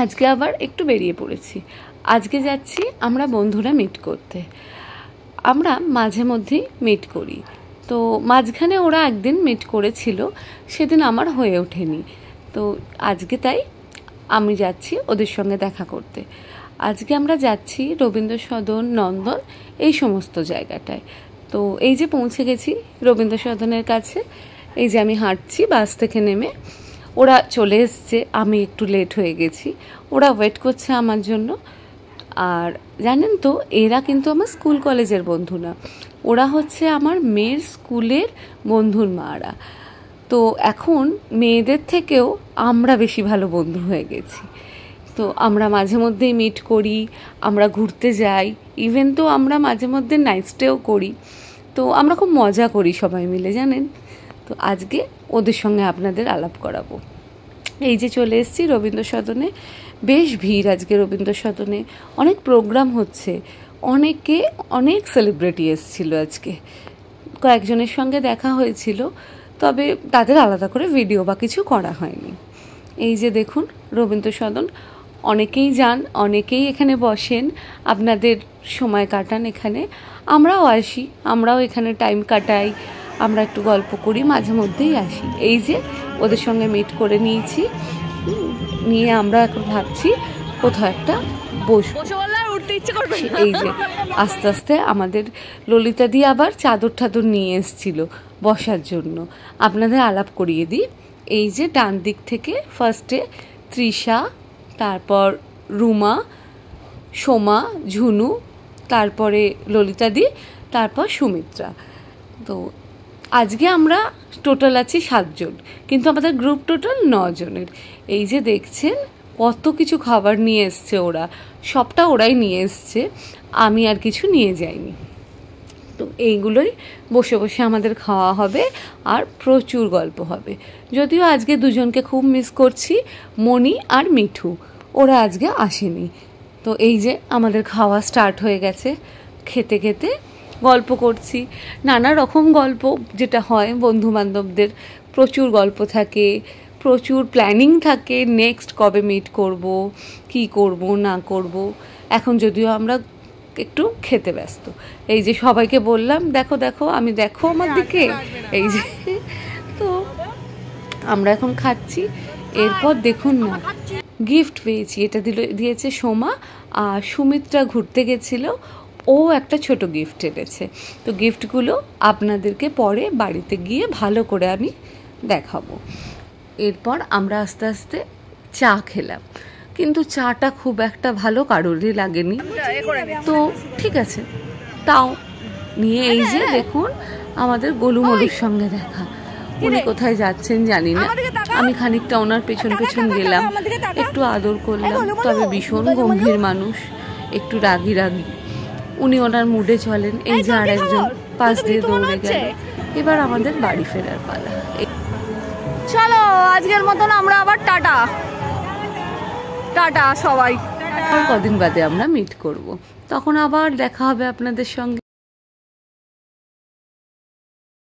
আজকে আবার একটু বেরিয়ে পড়েছি। আজকে যাচ্ছি আমরা বন্ধুরা মিট করতে। আমরা মাঝে মধ্যেই মিট করি, তো মাঝখানে ওরা একদিন মিট করেছিল, সেদিন আমার হয়ে ওঠেনি। তো আজকে তাই আমি যাচ্ছি ওদের সঙ্গে দেখা করতে। আজকে আমরা যাচ্ছি রবীন্দ্র সদন, নন্দন, এই সমস্ত জায়গাটায়। তো এই যে পৌঁছে গেছি রবীন্দ্র সদনের কাছে। এই যে আমি হাঁটছি বাস থেকে নেমে, ওরা চলে এসছে, আমি একটু লেট হয়ে গেছি, ওরা ওয়েট করছে আমার জন্য। আর জানেন তো, এরা কিন্তু আমার স্কুল কলেজের বন্ধু না, ওরা হচ্ছে আমার মেয়ের স্কুলের বন্ধুর মারা। তো এখন মেয়েদের থেকেও আমরা বেশি ভালো বন্ধু হয়ে গেছি। তো আমরা মাঝে মধ্যেই মিট করি, আমরা ঘুরতে যাই, ইভেন তো আমরা মাঝে মধ্যে নাইট স্টেও করি। তো আমরা খুব মজা করি সবাই মিলে, জানেন। তো আজকে ওদের সঙ্গে আপনাদের আলাপ করাবো। এই যে চলে এসেছি রবীন্দ্র সদনে, বেশ ভিড় আজকে রবীন্দ্র সদনে, অনেক প্রোগ্রাম হচ্ছে, অনেক সেলিব্রিটি এসেছিল আজকে। কয়েকজনের সঙ্গে দেখা হয়েছিল, তবে তাদের আলাদা করে ভিডিও বা কিছু করা হয়নি। এই যে দেখুন রবীন্দ্র সদন, অনেকেই যান, অনেকেই এখানে বসেন, আপনাদের সময় কাটান এখানে। আমরাও আসি, আমরাও এখানে টাইম কাটাই, আমরা একটু গল্প করি, মাঝে মধ্যেই আসি। এই যে ওদের সঙ্গে মিট করে নিয়েছি, নিয়ে আমরা এখন ভাবছি কোথাও একটা বসবো। এই যে আস্তে আস্তে আমাদের ললিতা দি আবার চাদর টাদর নিয়ে এসেছিল বসার জন্য। আপনাদের আলাপ করিয়ে দিই। এই যে ডান দিক থেকে ফার্স্টে তৃষা, তারপর রুমা, সোমা, ঝুনু, তারপরে ললিতা দি, তারপর সুমিত্রা। তো আজকে আমরা টোটাল আছি 7 জন, কিন্তু আমাদের গ্রুপ টোটাল 9 জনের। এই যে দেখছেন কত কিছু খাবার নিয়ে এসছে ওরা, সবটা ওরাই নিয়ে এসছে, আমি আর কিছু নিয়ে যাইনি। তো এইগুলোই বসে বসে আমাদের খাওয়া হবে, আর প্রচুর গল্প হবে। যদিও আজকে দুজনকে খুব মিস করছি, মণি আর মিঠু, ওরা আজকে আসেনি। তো এই যে আমাদের খাওয়া স্টার্ট হয়ে গেছে, খেতে খেতে গল্প করছি, নানা রকম গল্প যেটা হয় বন্ধু বান্ধবদের, প্রচুর গল্প থাকে, প্রচুর প্ল্যানিং থাকে, নেক্সট কবে মিট করব, কি করব না করব। এখন যদিও আমরা একটু খেতে ব্যস্ত। এই যে সবাইকে বললাম দেখো দেখো, আমি দেখো আমার দিকে, এই যে। তো আমরা এখন খাচ্ছি। এরপর দেখুন না, গিফট পেয়েছি, এটা দিয়েছে সোমা। আর সুমিত্রা ঘুরতে গেছিল, ও একটা ছোট গিফট এনেছে। তো গিফটগুলো আপনাদেরকে পরে বাড়িতে গিয়ে ভালো করে আমি দেখাবো। এরপর আমরা আস্তে আস্তে চা খেলাম, কিন্তু চাটা খুব একটা ভালো কারোরই লাগেনি। তো ঠিক আছে, তাও নিয়ে এই যে দেখুন আমাদের গোলুমলুর সঙ্গে দেখা। উনি কোথায় যাচ্ছেন জানি না, আমি খানিকটা ওনার পেছন পেছন গেলাম, একটু আদর করলাম। তবে ভীষণ গম্ভীর মানুষ, একটু রাগি রাগি, উনি ওনার মুডে চলেন। এই যে আর একজন পাশ দিয়ে দৌড়ে গেল। এবার আমাদের বাড়ি ফেরার পালা। চলো আজকের মতন আমরা আবার টাটা টাটা সবাই। কদিন বাদে আমরা মিট করব, তখন আবার দেখা হবে আপনাদের সঙ্গে।